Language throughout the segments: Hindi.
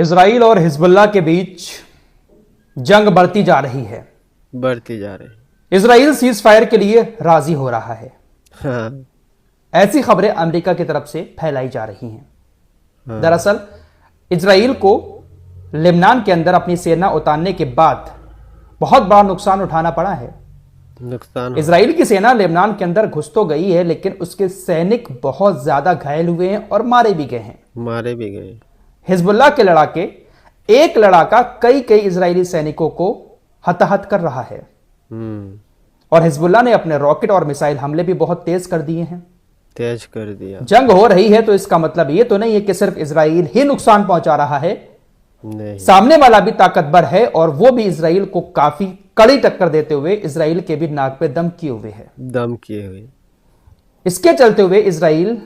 इजराइल और हिजबुल्लाह के बीच जंग बढ़ती जा रही है। इजराइल सीज फायर के लिए राजी हो रहा है। हाँ। ऐसी खबरें अमेरिका की तरफ से फैलाई जा रही हैं। दरअसल इजराइल को लेबनान के अंदर अपनी सेना उतारने के बाद बहुत बड़ा नुकसान उठाना पड़ा है। इजराइल की सेना लेबनान के अंदर घुस तो गई है, लेकिन उसके सैनिक बहुत ज्यादा घायल हुए हैं और मारे भी गए। हिजबुल्लाह के लड़ाके एक लड़ाका कई इजरायली सैनिकों को हताहत कर रहा है। और हिजबुल्लाह ने अपने रॉकेट और मिसाइल हमले भी बहुत तेज कर दिया। जंग हो रही है तो इसका मतलब ये तो नहीं है कि सिर्फ इजराइल ही नुकसान पहुंचा रहा है। नहीं। सामने वाला भी ताकतवर है और वो भी इजराइल को काफी कड़ी टक्कर देते हुए इजराइल के भी नाक पे दम किए हुए। इसके चलते हुए इजराइल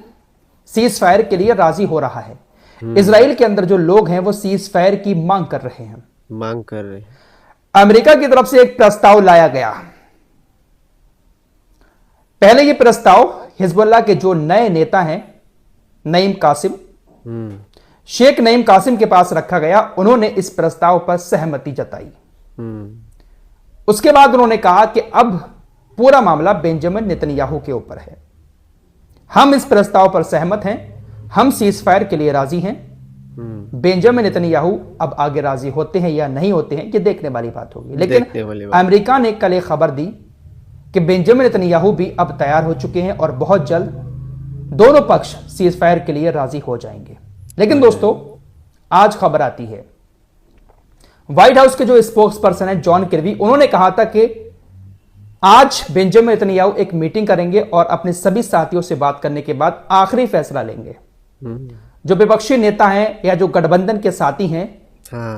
सीज फायर के लिए राजी हो रहा है। इजराइल के अंदर जो लोग हैं वो सीज फायर की मांग कर रहे हैं। अमेरिका की तरफ से एक प्रस्ताव लाया गया। पहले ये प्रस्ताव हिजबुल्लाह के जो नए नेता हैं नईम कासिम, शेख नईम कासिम के पास रखा गया। उन्होंने इस प्रस्ताव पर सहमति जताई। उसके बाद उन्होंने कहा कि अब पूरा मामला बेंजामिन नेतन्याहू के ऊपर है। हम इस प्रस्ताव पर सहमत हैं, हम सीज फायर के लिए राजी हैं। बेंजामिन नेतन्याहू अब आगे राजी होते हैं या नहीं होते हैं, ये देखने वाली बात होगी। लेकिन अमेरिका ने कल एक खबर दी कि बेंजामिन नेतन्याहू भी अब तैयार हो चुके हैं और बहुत जल्द दोनों पक्ष सीज फायर के लिए राजी हो जाएंगे। लेकिन दोस्तों, आज खबर आती है व्हाइट हाउस के जो स्पोक्स पर्सन है जॉन किर्बी, उन्होंने कहा था कि आज बेंजामिन नेतन्याहू एक मीटिंग करेंगे और अपने सभी साथियों से बात करने के बाद आखिरी फैसला लेंगे। जो विपक्षी नेता हैं या जो गठबंधन के साथी हैं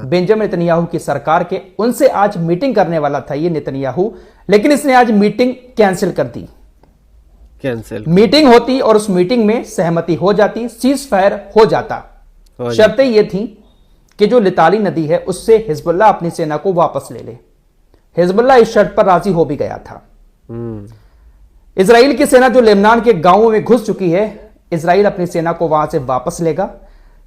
बेंजामिन नेतन्याहू की सरकार के, उनसे आज मीटिंग करने वाला था ये नेतन्याहू, लेकिन इसने आज मीटिंग कैंसिल कर दी। मीटिंग होती और उस मीटिंग में सहमति हो जाती, सीज फायर हो जाता। शर्तें ये थी कि जो लिताली नदी है उससे हिजबुल्लाह अपनी सेना को वापस ले ले। हिजबुल्लाह इस शर्त पर राजी हो भी गया था। इजराइल की सेना जो लेबनान के गांवों में घुस चुकी है, इजराइल अपनी सेना को वहां से वापस लेगा।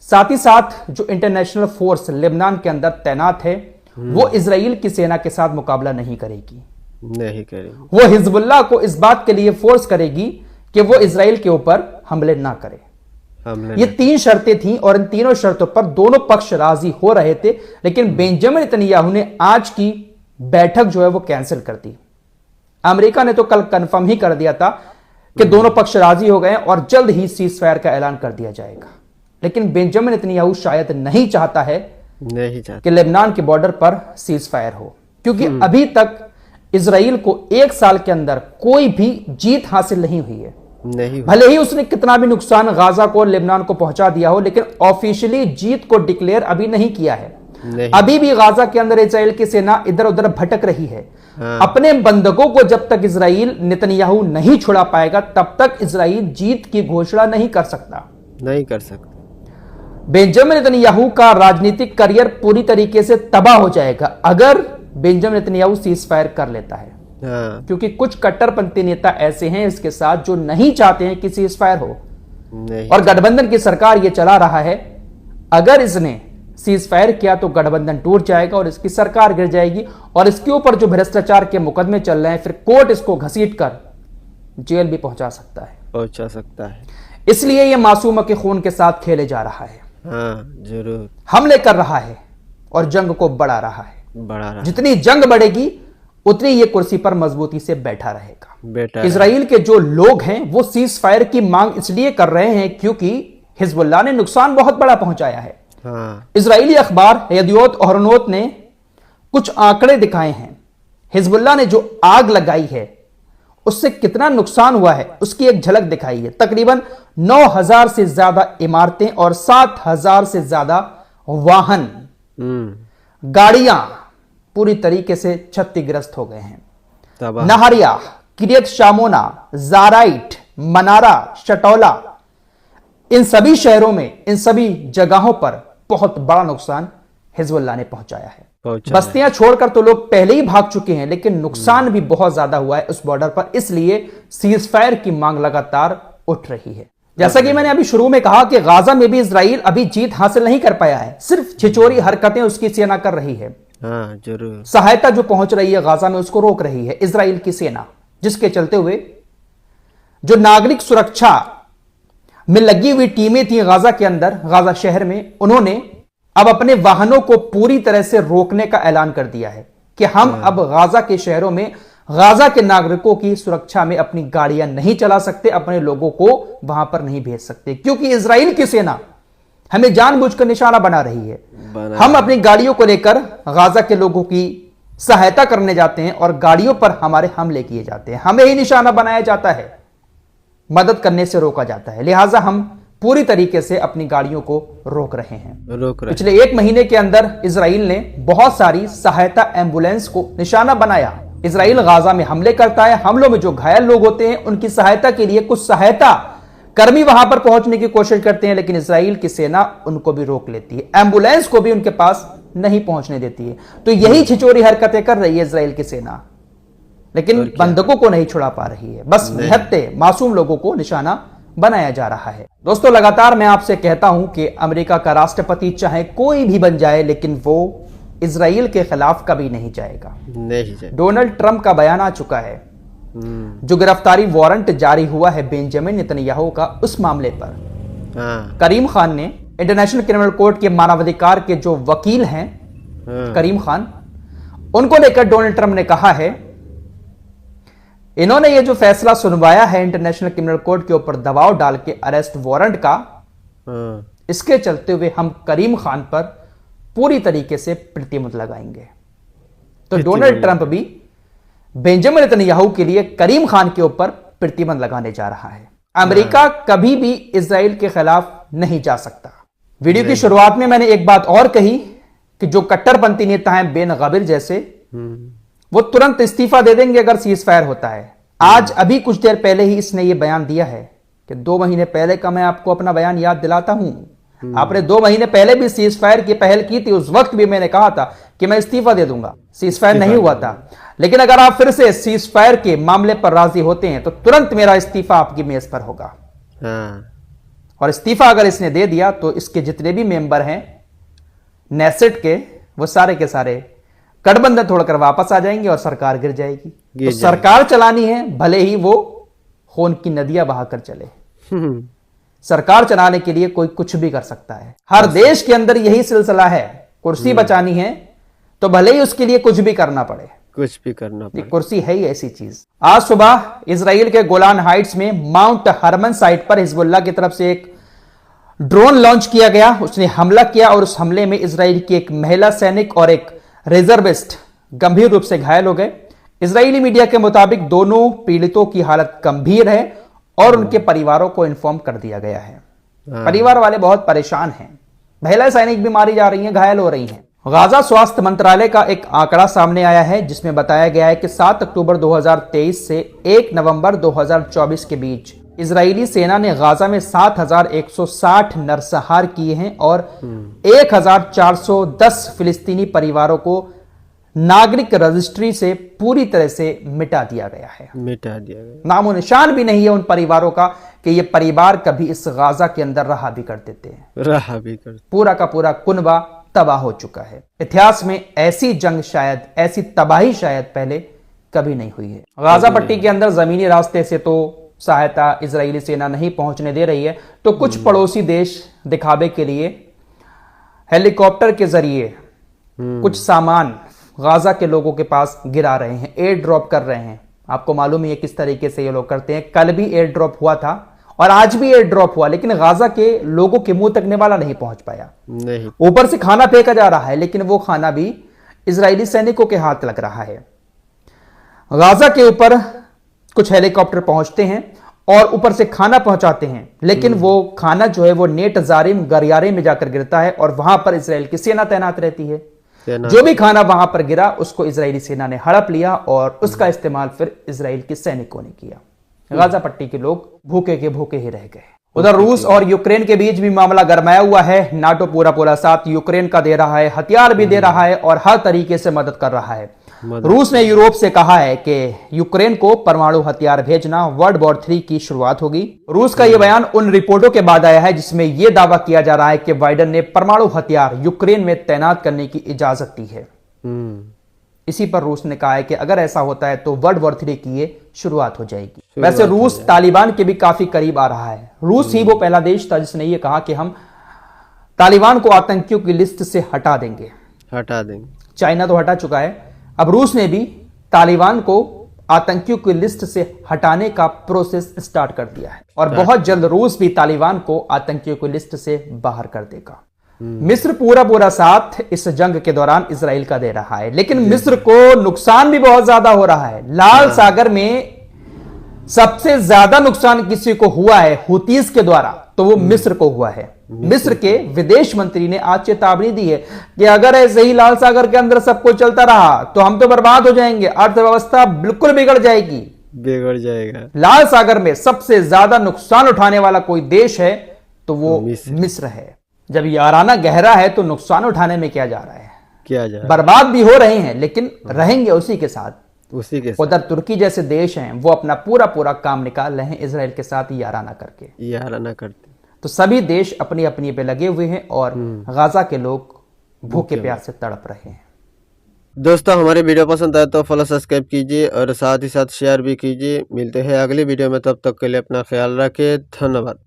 साथ ही साथ जो इंटरनेशनल फोर्स लेबनान के अंदर तैनात है वो इजराइल की सेना के साथ मुकाबला नहीं करेगी। वो हिजबुल्लाह को इस बात के लिए फोर्स करेगी कि वो इजराइल के ऊपर हमले ना करे। ये तीन शर्तें थीं और इन तीनों शर्तों पर दोनों पक्ष राजी हो रहे थे, लेकिन बेंजामिन नेतन्याहू ने आज की बैठक जो है वो कैंसिल कर दी। अमेरिका ने तो कल कंफर्म ही कर दिया था कि दोनों पक्ष राजी हो गए और जल्द ही सीज फायर का ऐलान कर दिया जाएगा। लेकिन बेंजामिन नेतन्याहू शायद नहीं चाहता कि लेबनान के बॉर्डर पर सीज फायर हो, क्योंकि अभी तक इजराइल को एक साल के अंदर कोई भी जीत हासिल नहीं हुई है। भले ही उसने कितना भी नुकसान गाजा को लेबनान को पहुंचा दिया हो, लेकिन ऑफिशियली जीत को डिक्लेयर अभी नहीं किया है। अभी भी गाजा के अंदर इजराइल की सेना इधर उधर भटक रही है। अपने बंधकों को जब तक इजराइल नेतन्याहू नहीं छुड़ा पाएगा तब तक इजराइल जीत की घोषणा नहीं कर सकता। बेंजामिन नेतन्याहू का राजनीतिक करियर पूरी तरीके से तबाह हो जाएगा अगर बेंजामिन नेतन्याहू सीज फायर कर लेता है। क्योंकि कुछ कट्टरपंथी नेता ऐसे हैं इसके साथ जो नहीं चाहते हैं कि सीज फायर हो। और गठबंधन की सरकार ये चला रहा है, अगर इसने सीज फायर किया तो गठबंधन टूट जाएगा और इसकी सरकार गिर जाएगी और इसके ऊपर जो भ्रष्टाचार के मुकदमे चल रहे हैं फिर कोर्ट इसको घसीट कर जेल भी पहुंचा सकता है। इसलिए यह मासूमों के खून के साथ खेले जा रहा है। जरूर हमले कर रहा है और जंग को बढ़ा रहा है। जितनी जंग बढ़ेगी उतनी ये कुर्सी पर मजबूती से बैठा रहेगा। इजराइल के जो लोग हैं वो सीज फायर की मांग इसलिए कर रहे हैं क्योंकि हिजबुल्लाह ने नुकसान बहुत बड़ा पहुंचाया है। इजरायली अखबार यदियोत अहरोनोत ने कुछ आंकड़े दिखाए हैं। हिजबुल्लाह ने जो आग लगाई है उससे कितना नुकसान हुआ है उसकी एक झलक दिखाई है। तकरीबन 9,000 से ज्यादा इमारतें और 7,000 से ज्यादा वाहन, गाड़ियां पूरी तरीके से क्षतिग्रस्त हो गए हैं। नहरिया, किरियत शामोना, जाराइट, मनारा, शटौला, इन सभी शहरों में, इन सभी जगहों पर बहुत बड़ा नुकसान हिजबुल्लाह ने पहुंचाया है। बस्तियां छोड़कर तो लोग पहले ही भाग चुके हैं, लेकिन नुकसान भी बहुत ज्यादा हुआ है उस बॉर्डर पर। इसलिए सीज फायर की मांग लगातार उठ रही है। जैसा कि मैंने अभी शुरू में कहा कि गाजा में भी इजराइल अभी जीत हासिल नहीं कर पाया है, सिर्फ छिछोरी हरकतें उसकी सेना कर रही है। हाँ जरूर। सहायता जो पहुंच रही है गाजा में उसको रोक रही है इजराइल की सेना, जिसके चलते हुए जो नागरिक सुरक्षा में लगी हुई टीमें थी गाजा के अंदर, गाजा शहर में, उन्होंने अब अपने वाहनों को पूरी तरह से रोकने का ऐलान कर दिया है कि हम अब गाजा के शहरों में गाजा के नागरिकों की सुरक्षा में अपनी गाड़ियां नहीं चला सकते, अपने लोगों को वहां पर नहीं भेज सकते, क्योंकि इजराइल की सेना हमें जानबूझकर निशाना बना रही है। हम अपनी गाड़ियों को लेकर गाजा के लोगों की सहायता करने जाते हैं और गाड़ियों पर हमारे हमले किए जाते हैं, हमें ही निशाना बनाया जाता है, मदद करने से रोका जाता है। लिहाजा हम पूरी तरीके से अपनी गाड़ियों को रोक रहे हैं। पिछले 1 महीने के अंदर इजराइल ने बहुत सारी सहायता एम्बुलेंस को निशाना बनाया। इजराइल गाजा में हमले करता है, हमलों में जो घायल लोग होते हैं उनकी सहायता के लिए कुछ सहायता कर्मी वहां पर पहुंचने की कोशिश करते हैं, लेकिन इजराइल की सेना उनको भी रोक लेती है, एम्बुलेंस को भी उनके पास नहीं पहुंचने देती है। तो यही छिचोरी हरकतें कर रही है इजराइल की सेना, लेकिन बंधकों को नहीं छुड़ा पा रही है, बस निहत्थे मासूम लोगों को निशाना बनाया जा रहा है। दोस्तों, लगातार मैं आपसे कहता हूं कि अमेरिका का राष्ट्रपति चाहे कोई भी बन जाए, लेकिन वो इजराइल के खिलाफ कभी नहीं जाएगा। डोनाल्ड ट्रंप का बयान आ चुका है, जो गिरफ्तारी वारंट जारी हुआ है बेंजामिन नेतन्याहू का, उस मामले पर करीम खान ने इंटरनेशनल क्रिमिनल कोर्ट के मानवाधिकार के जो वकील हैं करीम खान, उनको लेकर डोनाल्ड ट्रंप ने कहा है, इन्होंने ये जो फैसला सुनवाया है इंटरनेशनल क्रिमिनल कोर्ट के ऊपर दबाव डाल के अरेस्ट वारंट का, इसके चलते हुए हम करीम खान पर पूरी तरीके से प्रतिबंध लगाएंगे। तो डोनाल्ड ट्रंप भी बेंजामिन नेतन्याहू के लिए करीम खान के ऊपर प्रतिबंध लगाने जा रहा है। अमेरिका कभी भी इजराइल के खिलाफ नहीं जा सकता। वीडियो की शुरुआत में मैंने एक बात और कही कि जो कट्टरपंथी नेता हैं बेन गवीर जैसे, वो तुरंत इस्तीफा दे देंगे अगर सीज फायर होता है। आज अभी कुछ देर पहले ही इसने ये बयान दिया है कि 2 महीने पहले का मैं आपको अपना बयान याद दिलाता हूं, आपने 2 महीने पहले भी सीज फायर की पहल की थी, उस वक्त भी मैंने कहा था कि मैं इस्तीफा दे दूंगा, सीज फायर नहीं हुआ था। लेकिन अगर आप फिर से सीज फायर के मामले पर राजी होते हैं तो तुरंत मेरा इस्तीफा आपकी मेज पर होगा। और इस्तीफा अगर इसने दे दिया तो इसके जितने भी मेंबर हैं नेसेट के, वो सारे के सारे गठबंधन तोड़कर वापस आ जाएंगे और सरकार गिर जाएगी। तो सरकार चलानी है, भले ही वो खून की नदियां बहाकर चले। सरकार चलाने के लिए कोई कुछ भी कर सकता है। हर देश के अंदर यही सिलसिला है, कुर्सी बचानी है तो भले ही उसके लिए कुछ भी करना पड़े, कुछ भी करना पड़े। कुर्सी है ही ऐसी चीज। आज सुबह इजराइल के गोलान हाइट्स में माउंट हरमन साइट पर हिजबुल्लाह की तरफ से एक ड्रोन लॉन्च किया गया, उसने हमला किया और उस हमले में इजराइल की एक महिला सैनिक और एक रिजर्विस्ट गंभीर रूप से घायल हो गए। इजरायली मीडिया के मुताबिक दोनों पीड़ितों की हालत गंभीर है और उनके परिवारों को इन्फॉर्म कर दिया गया है। परिवार वाले बहुत परेशान हैं, महिला सैनिक भी मारी जा रही हैं, घायल हो रही हैं। गाजा स्वास्थ्य मंत्रालय का एक आंकड़ा सामने आया है जिसमें बताया गया है कि 7 अक्टूबर 2023 से 1 नवंबर 2024 के बीच इजरायली सेना ने गाजा में 7,160 नरसंहार किए हैं और 1,410 फिलिस्तीनी परिवारों को नागरिक रजिस्ट्री से पूरी तरह से मिटा दिया गया है। नामो निशान भी नहीं है उन परिवारों का कि ये परिवार कभी इस गाजा के अंदर रहा भी करते थे। पूरा का पूरा कुनबा तबाह हो चुका है। इतिहास में ऐसी जंग शायद, ऐसी तबाही शायद पहले कभी नहीं हुई है। गाजा पट्टी के अंदर जमीनी रास्ते से तो सहायता इजरायली सेना नहीं पहुंचने दे रही है, तो कुछ पड़ोसी देश दिखावे के लिए हेलीकॉप्टर के जरिए कुछ सामान गाजा के लोगों के पास गिरा रहे हैं, एयर ड्रॉप कर रहे हैं। आपको मालूम है किस तरीके से ये लोग करते हैं। कल भी एयर ड्रॉप हुआ था और आज भी एयर ड्रॉप हुआ, लेकिन गाजा के लोगों के मुंह तक निवाला नहीं पहुंच पाया। ऊपर से खाना फेंका जा रहा है, लेकिन वो खाना भी इजरायली सैनिकों के हाथ लग रहा है। गाजा के ऊपर कुछ हेलीकॉप्टर पहुंचते हैं और ऊपर से खाना पहुंचाते हैं, लेकिन वो खाना जो है वो नेट जारिम गरियारे में जाकर गिरता है और वहां पर इजराइल की सेना तैनात रहती है। जो भी खाना वहां पर गिरा उसको इजरायली सेना ने हड़प लिया और उसका इस्तेमाल फिर इजराइल के सैनिकों ने किया। गाजा पट्टी के लोग भूखे के भूखे ही रह गए। उधर रूस और यूक्रेन के बीच भी मामला गरमाया हुआ है। नाटो पूरा साथ यूक्रेन का दे रहा है, हथियार भी दे रहा है और हर तरीके से मदद कर रहा है। रूस ने यूरोप से कहा है कि यूक्रेन को परमाणु हथियार भेजना वर्ल्ड वॉर 3 की शुरुआत होगी। रूस का यह बयान उन रिपोर्टों के बाद आया है जिसमें यह दावा किया जा रहा है कि बाइडेन ने परमाणु हथियार यूक्रेन में तैनात करने की इजाजत दी है। इसी पर रूस ने कहा है कि अगर ऐसा होता है तो वर्ल्ड वॉर 3 की ये शुरुआत हो जाएगी। वैसे रूस तालिबान के भी काफी करीब आ रहा है। रूस ही वो पहला देश था जिसने ये कहा कि हम तालिबान को आतंकियों की लिस्ट से हटा देंगे। चाइना तो हटा चुका है, अब रूस ने भी तालिबान को आतंकियों की लिस्ट से हटाने का प्रोसेस स्टार्ट कर दिया है और बहुत जल्द रूस भी तालिबान को आतंकियों की लिस्ट से बाहर कर देगा। मिस्र पूरा साथ इस जंग के दौरान इजराइल का दे रहा है, लेकिन मिस्र को नुकसान भी बहुत ज्यादा हो रहा है। लाल सागर में सबसे ज्यादा नुकसान किसी को हुआ है हुतीस के द्वारा, तो वो मिस्र को हुआ है। मिस्र के विदेश मंत्री ने आज चेतावनी दी है कि अगर ऐसे ही लाल सागर के अंदर सब कुछ चलता रहा तो हम तो बर्बाद हो जाएंगे, अर्थव्यवस्था बिल्कुल बिगड़ जाएगा। लाल सागर में सबसे ज्यादा नुकसान उठाने वाला कोई देश है तो वो मिस्र है। जब याराना गहरा है तो नुकसान उठाने में क्या जा रहा है, बर्बाद भी हो रहे हैं लेकिन रहेंगे उसी के साथ। उधर तुर्की जैसे देश हैं वो अपना पूरा काम निकाल रहे हैं इजराइल के साथ याराना करते। तो सभी देश अपनी अपनी पे लगे हुए हैं और गाजा के लोग भूखे प्यास से तड़प रहे हैं। दोस्तों, हमारी वीडियो पसंद आए तो फॉलो सब्सक्राइब कीजिए और साथ ही साथ शेयर भी कीजिए। मिलते हैं अगली वीडियो में, तब तक के लिए अपना ख्याल रखें। धन्यवाद।